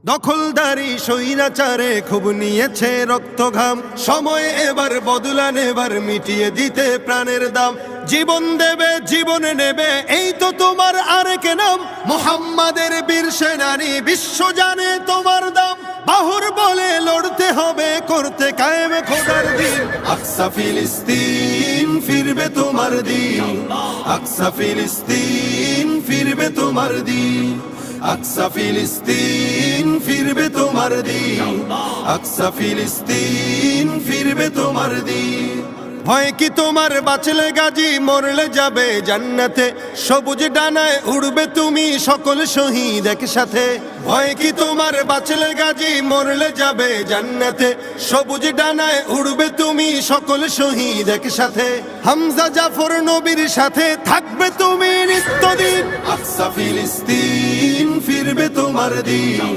দখলদারি স্বৈরাচারে খুব নিয়েছে রক্তঘাম, সময় এবার বদলান, এবার মিটিয়ে দিতে প্রাণের দাম। জীবন দেবে জীবনে নেবে, এই তো তোমার আরেক নাম। মুহাম্মাদের বীর সেনানী, বিশ্ব জানে তোমার দাম। বাহুর বলে লড়তে হবে, করতে কায়েম খোদার দিন। আকসা ফিলিস্তিন ফিরবে তোমার দিন, আকসা ফিলিস্তিন ফিরবে তোমার দিন, আকসা ফিলিস্তিন ফিরবে তোমার দিন, আকসা ফিলিস্তিন ফিরবে তোমার দিন। ভয় কি তোমার, বাঁচলে গাজী মরলে যাবে জান্নাতে। সবুজ ডানায় উড়বে তুমি সকল শহীদ একসাথে। ভয় কি তোমার, বাঁচলে গাজী মরলে যাবে জান্নাতে। সবুজ ডানায় উড়বে তুমি সকল শহীদ একসাথে। হামজা জাফর নবীর সাথে থাকবে তুমি নিত্যদিন। আকসা ফিলিস্তিন ফিরবে তোমার দিন।